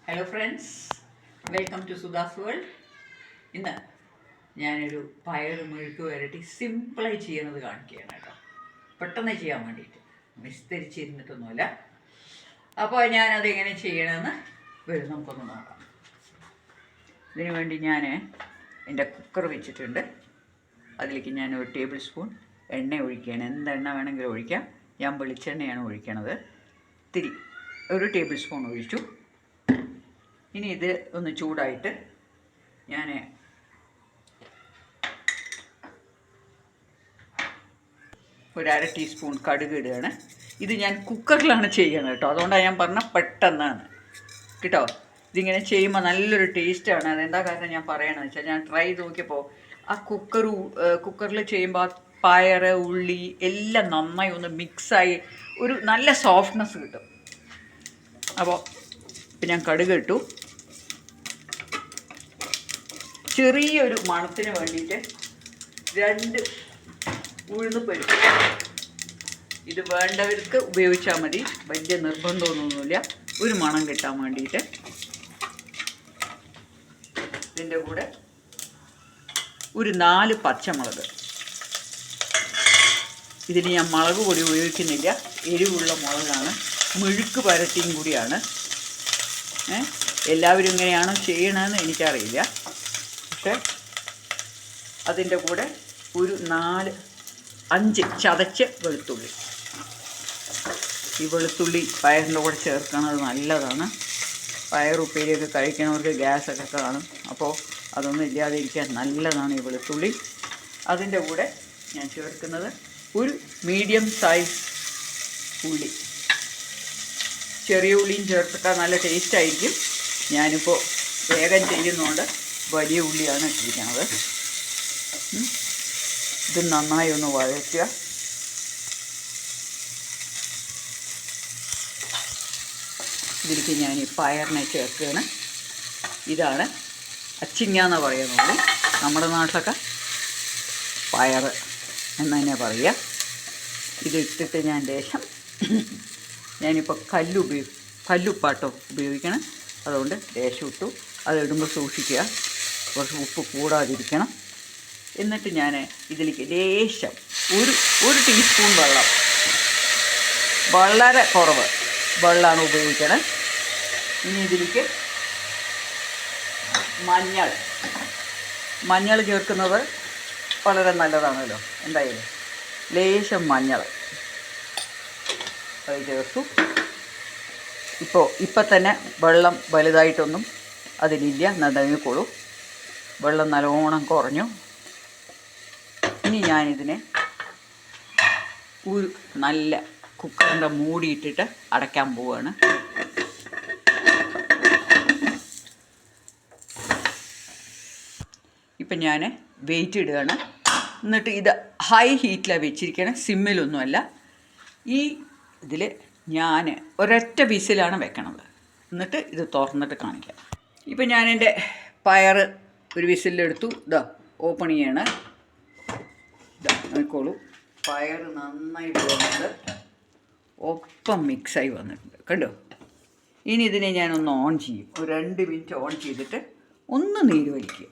Hello friends, welcome to Sudha's world. ഇന്ന് ഞാനൊരു പയർ മെഴുക്ക് വരട്ടി സിമ്പിളായി ചെയ്യുന്നത് കാണിക്കുകയാണ് കേട്ടോ. പെട്ടെന്ന് ചെയ്യാൻ വേണ്ടിയിട്ട് വിസ്തരിച്ചിരുന്നിട്ടൊന്നുമില്ല. അപ്പോൾ ഞാനതെങ്ങനെ ചെയ്യണമെന്ന് വരും, നമുക്കൊന്ന് നോക്കാം. ഇതിനു വേണ്ടി ഞാൻ എൻ്റെ കുക്കർ വെച്ചിട്ടുണ്ട്. അതിലേക്ക് ഞാൻ ഒരു ടേബിൾ സ്പൂൺ എണ്ണ ഒഴിക്കുകയാണ്. എന്തെണ്ണ വേണമെങ്കിലും ഒഴിക്കാം. ഞാൻ വെളിച്ചെണ്ണയാണ് ഒഴിക്കണത്. ഇത്തിരി ഒരു ടേബിൾ സ്പൂൺ ഒഴിച്ചു. ഇനി ഇത് ഒന്ന് ചൂടായിട്ട് ഞാൻ ഒരു അര ടീസ്പൂൺ കടുക് ഇടുകയാണ്. ഇത് ഞാൻ കുക്കറിലാണ് ചെയ്യണത് കേട്ടോ, അതുകൊണ്ടാണ് ഞാൻ പറഞ്ഞ പെട്ടെന്നാണ് കേട്ടോ. ഇതിങ്ങനെ ചെയ്യുമ്പോൾ നല്ലൊരു ടേസ്റ്റാണ്. അതെന്താ കാരണം ഞാൻ പറയണമെന്ന് വെച്ചാൽ, ഞാൻ ട്രൈ ചെയ്ത് നോക്കിയപ്പോൾ ആ കുക്കറിൽ ചെയ്യുമ്പോൾ പയർ ഉള്ളി എല്ലാം നന്നായി ഒന്ന് മിക്സായി ഒരു നല്ല സോഫ്റ്റ്നെസ് കിട്ടും. അപ്പോൾ ഇപ്പം ഞാൻ കടുക് ഇട്ടു. ചെറിയൊരു മണത്തിന് വേണ്ടിയിട്ട് 2 ഉഴുന്നുപരിപ്പ്. ഇത് വേണ്ടവർക്ക് ഉപയോഗിച്ചാൽ മതി, വലിയ നിർബന്ധമൊന്നുമില്ല. ഒരു മണം കിട്ടാൻ വേണ്ടിയിട്ട്. ഇതിൻ്റെ കൂടെ ഒരു 4 പച്ചമുളക്. ഇതിന് ഞാൻ മുളക് പൊടി ഉപയോഗിക്കുന്നില്ല, എരിവുള്ള മുളകാണ്. മെഴുക്ക് വരട്ടിയും കൂടിയാണ്. എല്ലാവരും ഇങ്ങനെയാണോ ചെയ്യണമെന്ന് എനിക്കറിയില്ല. പക്ഷേ അതിൻ്റെ കൂടെ ഒരു 4-5 ചതച്ച വെളുത്തുള്ളി. ഈ വെളുത്തുള്ളി പയറിൻ്റെ കൂടെ ചേർക്കുന്നത് നല്ലതാണ്. പയർ ഉപ്പേരിയൊക്കെ കഴിക്കണവർക്ക് ഗ്യാസൊക്കെ കാണും, അപ്പോൾ അതൊന്നും ഇല്ലാതിരിക്കാൻ നല്ലതാണ് ഈ വെളുത്തുള്ളി. അതിൻ്റെ കൂടെ ഞാൻ ചേർക്കുന്നത് ഒരു മീഡിയം സൈസ് ഉള്ളി. ചെറിയ ഉള്ളിയും ചേർത്തിട്ടാൽ നല്ല ടേസ്റ്റായിരിക്കും. ഞാനിപ്പോൾ വേഗം ചെയ്യുന്നതുകൊണ്ട് വലിയ ഉള്ളിയാണ് ഇട്ടിരിക്കുന്നത്. ഇത് നന്നായി ഒന്ന് വഴറ്റുക. ഇതിലേക്ക് ഞാൻ ഈ പയറിനെ ചേർക്കുകയാണ്. ഇതാണ് അച്ചിങ്ങ എന്ന് പറയുന്നത്. നമ്മുടെ നാട്ടിലൊക്കെ പയർ എന്ന് തന്നെ പറയുക. ഇതിട്ടിട്ട് ഞാൻ ലേശം, ഞാനിപ്പോൾ കല്ലുപ്പാട്ടോ ഉപയോഗിക്കണം, അതുകൊണ്ട് ലേശം ഇട്ടു. അതിടുമ്പോൾ സൂക്ഷിക്കുക, കുറച്ച് ഉപ്പ് കൂടാതിരിക്കണം. എന്നിട്ട് ഞാൻ ഇതിലേക്ക് ലേശം ഒരു ടീസ്പൂൺ വെള്ളം, വളരെ കുറവ് വെള്ളമാണ് ഉപയോഗിക്കണം. ഇനി ഇതിലേക്ക് മഞ്ഞൾ ചേർക്കുന്നത് വളരെ നല്ലതാണല്ലോ. എന്തായാലും ലേശം മഞ്ഞൾ അത് ചേർത്തു. ഇപ്പം തന്നെ വെള്ളം വലുതായിട്ടൊന്നും അതിലില്ല, നനഞ്ഞോളൂ. വെള്ളം നല്ലോണം കുറഞ്ഞു. ഇനി ഞാനിതിനെ ഒരു നല്ല കുക്കറിൻ്റെ മൂടിയിട്ടിട്ട് അടയ്ക്കാൻ പോവുകയാണ്. ഇപ്പം ഞാൻ വെയിറ്റ് ഇടുകയാണ്. എന്നിട്ട് ഇത് ഹൈ ഹീറ്റിലാണ് വെച്ചിരിക്കണം, സിമ്മിലൊന്നുമല്ല. ഈ ഇതിൽ ഞാൻ ഒരൊറ്റ വിസിലാണ് വെക്കണത്. എന്നിട്ട് ഇത് തുറന്നിട്ട് കാണിക്കാം. ഇപ്പം ഞാനെൻ്റെ പയർ ഒരു വിസിലെടുത്തു. ഇതാ ഓപ്പൺ ചെയ്യണം. ഇതാ നോക്കോളൂ, പയർ നന്നായി പോകുന്നത് ഒപ്പം മിക്സായി വന്നിട്ടുണ്ട്, കണ്ടോ. ഇനി ഇതിനെ ഞാനൊന്ന് ഓൺ ചെയ്യും. ഒരു 2 മിനിറ്റ് ഓൺ ചെയ്തിട്ട് ഒന്ന് നീര് വലിക്കുക.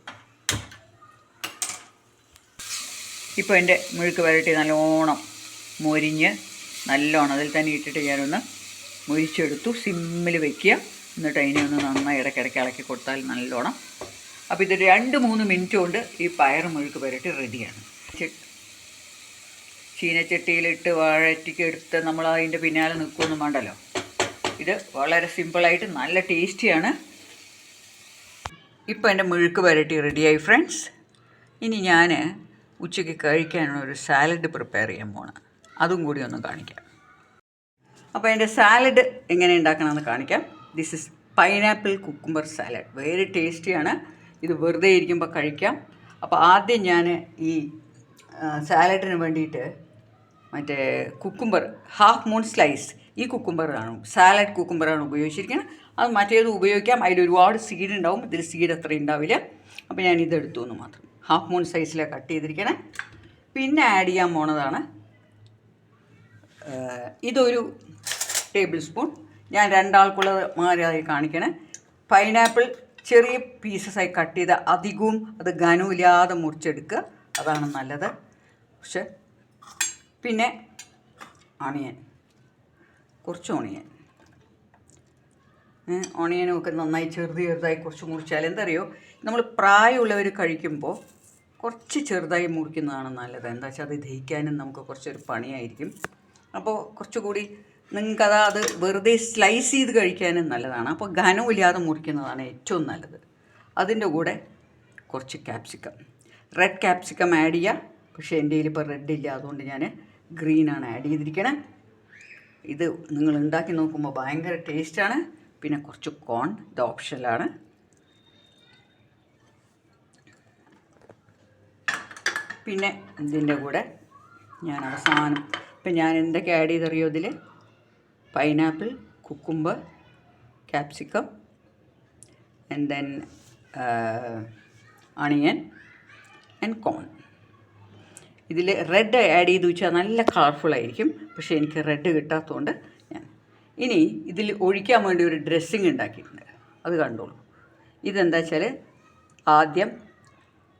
ഇപ്പോൾ എൻ്റെ മെഴുക്ക് വരട്ടി നല്ലോണം മൊരിഞ്ഞ് നല്ലോണം അതിൽ തന്നെ ഇട്ടിട്ട് ഞാനൊന്ന് മൊരിച്ചെടുത്തു. സിമ്മിൽ വയ്ക്കുക. എന്നിട്ട് അതിനെ ഒന്ന് നന്നായി ഇടയ്ക്കിടയ്ക്ക് ഇളക്കി കൊടുത്താൽ നല്ലോണം. അപ്പോൾ ഇത് 2-3 മിനിറ്റ് കൊണ്ട് ഈ പയർ മെഴുക്ക് വരട്ടി റെഡിയാണ്. ചീനച്ചട്ടിയിലിട്ട് വഴറ്റിക്കെടുത്ത് നമ്മൾ അതിൻ്റെ പിന്നാലെ നിൽക്കുമൊന്നും വേണ്ടല്ലോ. ഇത് വളരെ സിമ്പിളായിട്ട് നല്ല ടേസ്റ്റിയാണ്. ഇപ്പോൾ എൻ്റെ മെഴുക്ക് വരട്ടി റെഡിയായി ഫ്രണ്ട്സ്. ഇനി ഞാൻ ഉച്ചയ്ക്ക് കഴിക്കാനുള്ള ഒരു സാലഡ് പ്രിപ്പയർ ചെയ്യാൻ പോകണം. അതും കൂടി ഒന്ന് കാണിക്കാം. അപ്പോൾ എൻ്റെ സാലഡ് എങ്ങനെ ഉണ്ടാക്കണമെന്ന് കാണിക്കാം. This is pineapple cucumber salad. Very ടേസ്റ്റിയാണ്. ഇത് വെറുതെ ഇരിക്കുമ്പോൾ കഴിക്കാം. അപ്പോൾ ആദ്യം ഞാൻ ഈ സാലഡിന് വേണ്ടിയിട്ട് മറ്റേ കുക്കുംബർ 1/2 മൂൺ സ്ലൈസ്, ഈ കുക്കുംബറാണ്, സാലഡ് കുക്കുംബറാണ് ഉപയോഗിച്ചിരിക്കുന്നത്. അത് മറ്റേത് ഉപയോഗിക്കാം, അതിൽ ഒരുപാട് സീഡ് ഉണ്ടാവും. ഇതിൽ സീഡ് അത്ര ഉണ്ടാവില്ല. അപ്പോൾ ഞാൻ ഇതെടുത്തു എന്ന് മാത്രം. 1/2 മൂൺ സൈസിലാണ് കട്ട് ചെയ്തിരിക്കണേ. പിന്നെ ആഡ് ചെയ്യാൻ പോണതാണ് ഇതൊരു ടേബിൾ സ്പൂൺ. ഞാൻ 2 ആൾക്കുള്ളത് മാതിരി കാണിക്കണേ. പൈനാപ്പിൾ ചെറിയ പീസസായി കട്ട് ചെയ്ത് അധികവും അത് ഘനമില്ലാതെ മുറിച്ചെടുക്കുക, അതാണ് നല്ലത്. പക്ഷെ പിന്നെ ഓണിയൻ, കുറച്ച് ഓണിയനും ഒക്കെ നന്നായി ചെറുതായി കുറച്ച് മുറിച്ചാൽ എന്തറിയോ, നമ്മൾ പ്രായമുള്ളവർ കഴിക്കുമ്പോൾ കുറച്ച് ചെറുതായി മുറിക്കുന്നതാണ് നല്ലത്. എന്താ വെച്ചാൽ അത് ദഹിക്കാനും നമുക്ക് കുറച്ചൊരു പണിയായിരിക്കും. അപ്പോൾ കുറച്ചുകൂടി നിങ്ങൾക്കത് അത് വെറുതെ സ്ലൈസ് ചെയ്ത് കഴിക്കാനും നല്ലതാണ്. അപ്പോൾ ഘനമില്ലാതെ മുറിക്കുന്നതാണ് ഏറ്റവും നല്ലത്. അതിൻ്റെ കൂടെ കുറച്ച് ക്യാപ്സിക്കം, റെഡ് ക്യാപ്സിക്കം ആഡ് ചെയ്യുക. പക്ഷേ എൻ്റെ കയ്യിൽ ഇപ്പോൾ റെഡ് ഇല്ല, അതുകൊണ്ട് ഞാൻ ഗ്രീനാണ് ആഡ് ചെയ്തിരിക്കണേ. ഇത് നിങ്ങൾ ഉണ്ടാക്കി നോക്കുമ്പോൾ ഭയങ്കര ടേസ്റ്റാണ്. പിന്നെ കുറച്ച് കോൺ, ഇത് ഓപ്ഷനിലാണ്. പിന്നെ ഇതിൻ്റെ കൂടെ ഞാൻ അവസാനം ഇപ്പം ഞാൻ എന്തൊക്കെ ആഡ് ചെയ്തറിയോ, ഇതിൽ pineapple, cucumber, capsicum and then onion and corn. ഇതിൽ റെഡ് ആഡ് ചെയ്ത് വെച്ചാൽ നല്ല കളർഫുള്ളായിരിക്കും. പക്ഷേ എനിക്ക് റെഡ് കിട്ടാത്തതുകൊണ്ട് ഞാൻ ഇനി ഇതിൽ ഒഴിക്കാൻ വേണ്ടി ഒരു ഡ്രസ്സിങ് ഉണ്ടാക്കിയിട്ടുണ്ട്, അത് കണ്ടോളൂ. ഇതെന്താ വെച്ചാൽ ആദ്യം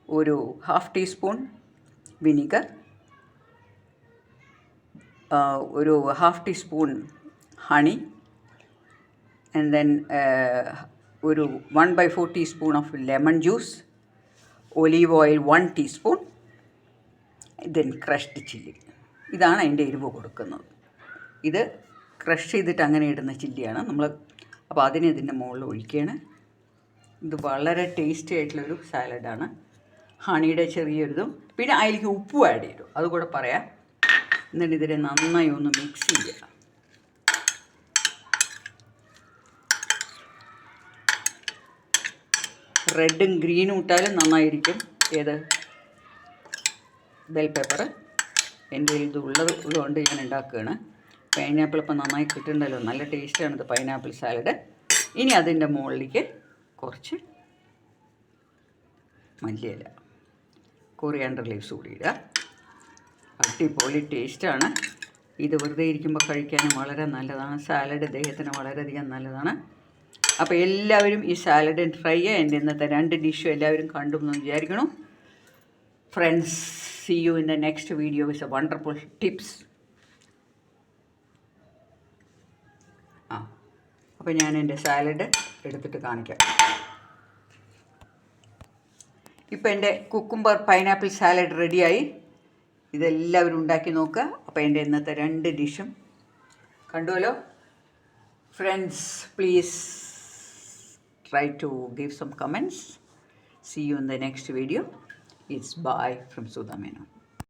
ഒരു 1/2 ടീസ്പൂൺ വിനിഗർ, ഒരു 1/2 ടീസ്പൂൺ ഹണി ആൻഡ് ദെൻ ഒരു 1/4 teaspoon of lemon juice, olive oil 1 teaspoon, then crushed chilli. ഇതാണ് അതിൻ്റെ എരിവ് കൊടുക്കുന്നത്. ഇത് ക്രഷ് ചെയ്തിട്ട് അങ്ങനെ ഇടുന്ന ചില്ലിയാണ് നമ്മൾ. അപ്പോൾ അതിനെ ഇതിൻ്റെ മുകളിൽ ഒഴിക്കുകയാണ്. ഇത് വളരെ ടേസ്റ്റി ആയിട്ടുള്ളൊരു സാലഡാണ്. ഹണിയുടെ ചെറിയൊരിതും പിന്നെ അതിലേക്ക് ഉപ്പും ആഡ് ചെയ്തു, അതുകൂടെ പറയാം. എന്നിട്ട് ഇതിനെ നന്നായി ഒന്ന് മിക്സ് ചെയ്യുക. റെഡും ഗ്രീനും ഇട്ടാലും നന്നായിരിക്കും. ഏത് ബെൽ പേപ്പർ എൻ്റെ ഇത് ഉള്ളതുകൊണ്ട് ഞാൻ ഉണ്ടാക്കുകയാണ്. പൈനാപ്പിൾ ഇപ്പം നന്നായി കിട്ടുന്നുണ്ടല്ലോ, നല്ല ടേസ്റ്റാണ് ഇത് പൈനാപ്പിൾ സാലഡ്. ഇനി അതിൻ്റെ മുകളിലേക്ക് കുറച്ച് മല്ലിയില, കൊറിയാണ്ടർ ലീവ്സ് കൂടി ഇടുക. അടിപൊളി ടേസ്റ്റാണ്. ഇത് വെറുതെ ഇരിക്കുമ്പോൾ കഴിക്കാനും വളരെ നല്ലതാണ്. സാലഡ് ദേഹത്തിന് വളരെയധികം നല്ലതാണ്. അപ്പോൾ എല്ലാവരും ഈ സാലഡ് ട്രൈ ചെയ്യുക. എൻ്റെ ഇന്നത്തെ 2 ഡിഷും എല്ലാവരും കണ്ടു എന്ന് വിചാരിക്കണം. Friends, see you in the next video with a wonderful tips. അപ്പോൾ ഞാൻ എൻ്റെ സാലഡ് എടുത്തിട്ട് കാണിക്കാം. ഇപ്പോൾ എൻ്റെ കുക്കുംബർ പൈനാപ്പിൾ സാലഡ് റെഡിയായി. ഇതെല്ലാവരും ഉണ്ടാക്കി നോക്കുക. അപ്പോൾ എൻ്റെ ഇന്നത്തെ 2 ഡിഷും കണ്ടുവല്ലോ. Friends, please try to give some comments. See you in the next video. It's bye from Sudha Menon.